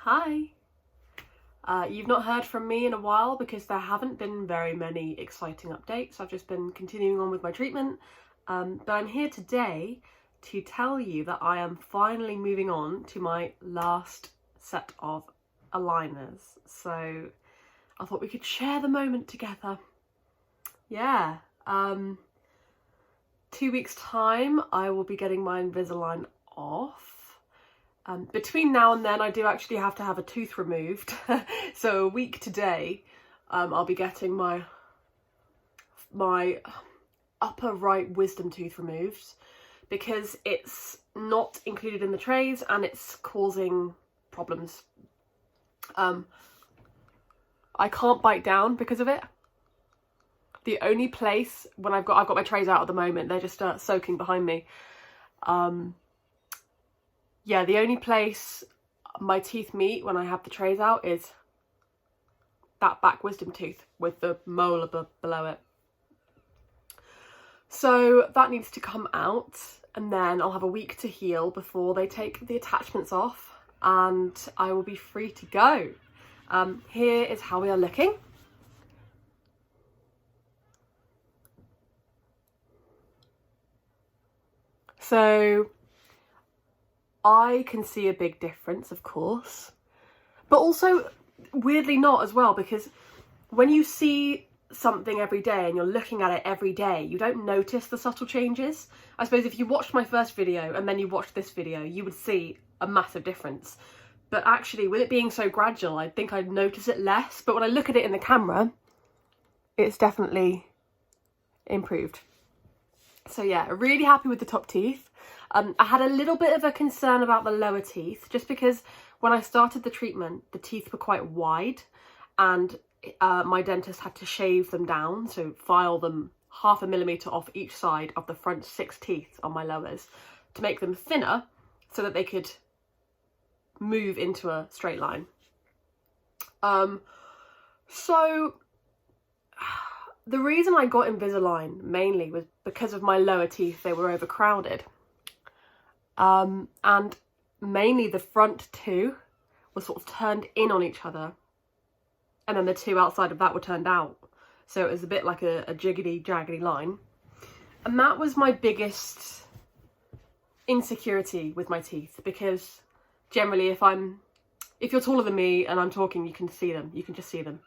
Hi. You've not heard from me in a while because there haven't been very many exciting updates. I've just been continuing on with my treatment, but I'm here today to tell you that I am finally moving on to my last set of aligners. So I thought we could share the moment together. Yeah, 2 weeks time I will be getting my Invisalign off. Between now and then I do actually have to have a tooth removed. So a week today I'll be getting my upper right wisdom tooth removed because it's not included in the trays and it's causing problems. I can't bite down because of it. The only place when I've got my trays out at the moment, they're just soaking behind me. Yeah, the only place my teeth meet when I have the trays out is that back wisdom tooth with the molar below it. So that needs to come out and then I'll have a week to heal before they take the attachments off and I will be free to go. Here is how we are looking. So I can see a big difference, of course, but also weirdly not as well, because when you see something every day and you're looking at it every day, you don't notice the subtle changes. I suppose if you watched my first video and then you watched this video, you would see a massive difference. But actually, with it being so gradual, I think I'd notice it less. But when I look at it in the camera, it's definitely improved. So yeah, really happy with the top teeth. I had a little bit of a concern about the lower teeth, just because when I started the treatment, the teeth were quite wide and my dentist had to shave them down, so file them 0.5 millimeter off each side of the front 6 teeth on my lowers to make them thinner so that they could move into a straight line. So the reason I got Invisalign mainly was because of my lower teeth. They were overcrowded. And mainly the front 2 were sort of turned in on each other. And then the 2 outside of that were turned out. So it was a bit like a jiggly, jaggedy line. And that was my biggest insecurity with my teeth, because generally if you're taller than me and I'm talking, you can see them. You can just see them.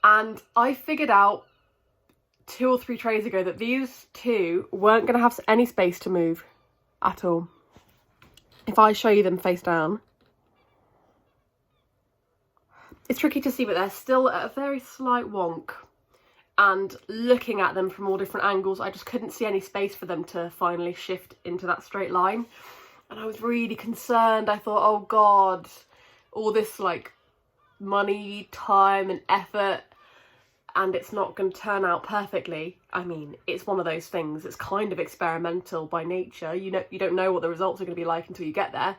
And I figured out 2 or 3 trays ago that these 2 weren't going to have any space to move at all. If I show you them face down, it's tricky to see, but they're still at a very slight wonk. And looking at them from all different angles, I just couldn't see any space for them to finally shift into that straight line. And I was really concerned. I thought, oh God, all this like money, time and effort, and it's not going to turn out perfectly. I mean, it's one of those things that's kind of experimental by nature. You don't know what the results are going to be like until you get there.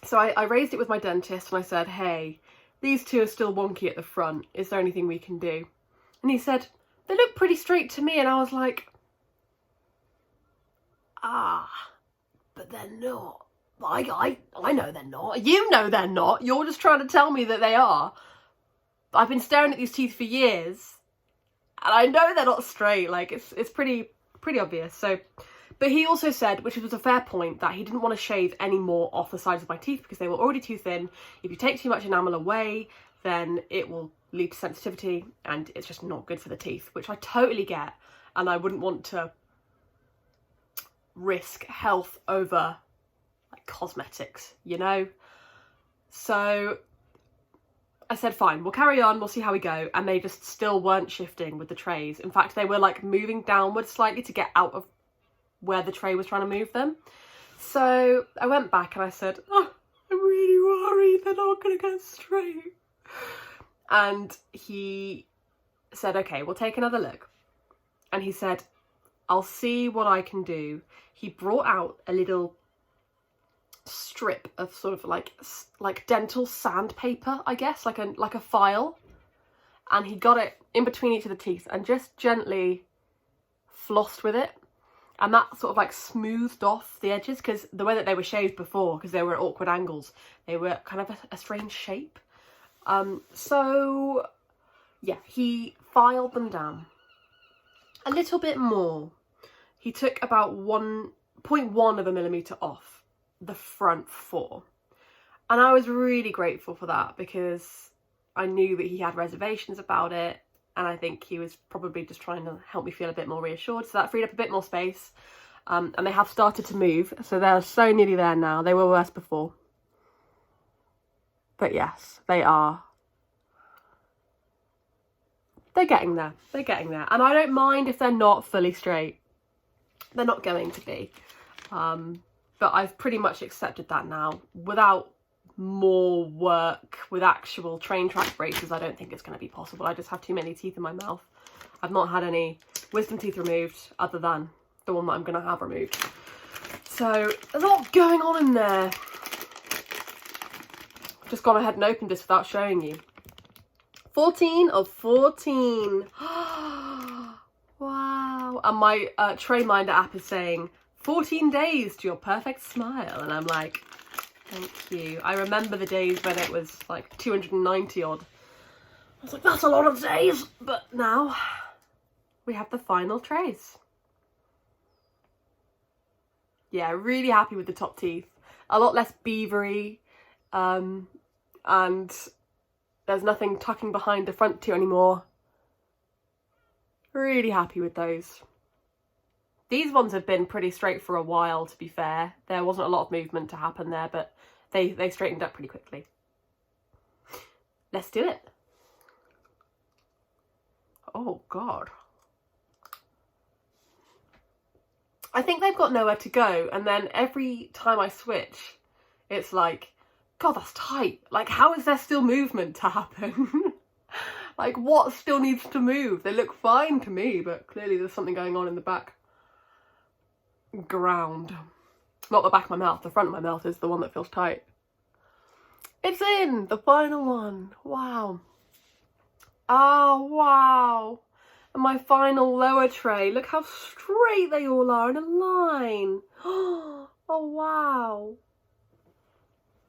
So I raised it with my dentist and I said, hey, these 2 are still wonky at the front. Is there anything we can do? And he said, they look pretty straight to me. And I was like, but they're not. I know they're not. You know they're not. You're just trying to tell me that they are. I've been staring at these teeth for years and I know they're not straight. Like it's pretty obvious. So, but he also said, which was a fair point, that he didn't want to shave any more off the sides of my teeth because they were already too thin. If you take too much enamel away, then it will lead to sensitivity and it's just not good for the teeth, which I totally get. And I wouldn't want to risk health over like cosmetics, you know? So I said, fine, we'll carry on, we'll see how we go. And they just still weren't shifting with the trays. In fact, they were like moving downwards slightly to get out of where the tray was trying to move them. So I went back and I said, oh, I'm really worried they're not going to get straight. And he said, okay, we'll take another look. And he said, I'll see what I can do. He brought out a little strip of sort of like dental sandpaper, I guess, like a file, and he got it in between each of the teeth and just gently flossed with it. And that sort of like smoothed off the edges, because the way that they were shaved before, because they were at awkward angles, they were kind of a strange shape. So yeah, he filed them down a little bit more. He took about 1.1 of a millimetre off the front 4. And I was really grateful for that, because I knew that he had reservations about it, and I think he was probably just trying to help me feel a bit more reassured. So that freed up a bit more space. And they have started to move, so they're so nearly there now. They were worse before. But yes, they are. They're getting there. They're getting there. And I don't mind if they're not fully straight. They're not going to be. But I've pretty much accepted that now. Without more work with actual train track braces, I don't think it's going to be possible. I just have too many teeth in my mouth. I've not had any wisdom teeth removed other than the one that I'm going to have removed. So there's a lot going on in there. I've just gone ahead and opened this without showing you. 14 of 14. Wow. And my Tray Minder app is saying 14 days to your perfect smile. And I'm like, thank you. I remember the days when it was like 290 odd. I was like, that's a lot of days. But now we have the final trays. Yeah, really happy with the top teeth. A lot less beavery. And there's nothing tucking behind the front two anymore. Really happy with those. These ones have been pretty straight for a while, to be fair. There wasn't a lot of movement to happen there, but they straightened up pretty quickly. Let's do it. Oh, God. I think they've got nowhere to go, and then every time I switch, it's like, God, that's tight. Like, how is there still movement to happen? Like, what still needs to move? They look fine to me, but clearly there's something going on in the back ground. Not the back of my mouth, the front of my mouth is the one that feels tight. It's in! The final one. Wow. Oh, wow. And my final lower tray. Look how straight they all are in a line. Oh, wow.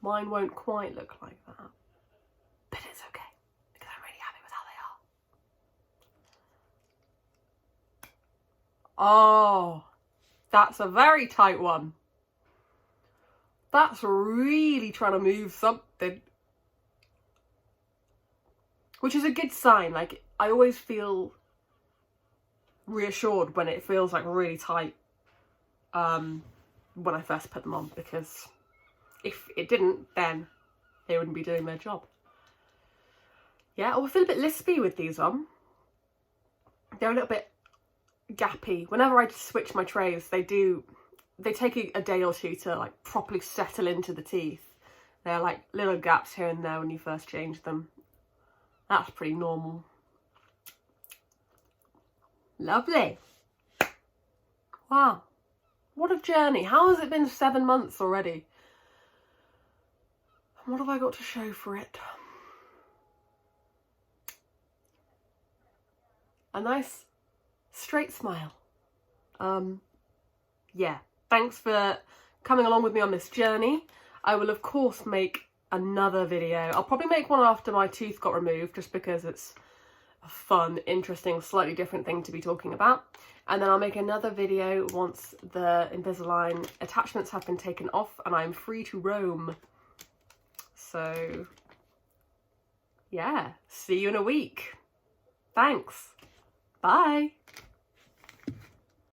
Mine won't quite look like that. But it's okay, because I'm really happy with how they are. Oh, that's a very tight one. That's really trying to move something. Which is a good sign. Like, I always feel reassured when it feels like really tight when I first put them on, because if it didn't, then they wouldn't be doing their job. Yeah, I feel a bit lispy with these on. They're a little bit gappy. Whenever I switch my trays, they take a day or two to like properly settle into the teeth. They're like little gaps here and there when you first change them. That's pretty normal. Lovely. Wow. What a journey. How has it been 7 months already? What have I got to show for it? A nice straight smile. Yeah, thanks for coming along with me on this journey. I will of course make another video. I'll probably make one after my tooth got removed, just because it's a fun, interesting, slightly different thing to be talking about. And then I'll make another video once the Invisalign attachments have been taken off and I'm free to roam. So, yeah, see you in a week. Thanks. Bye.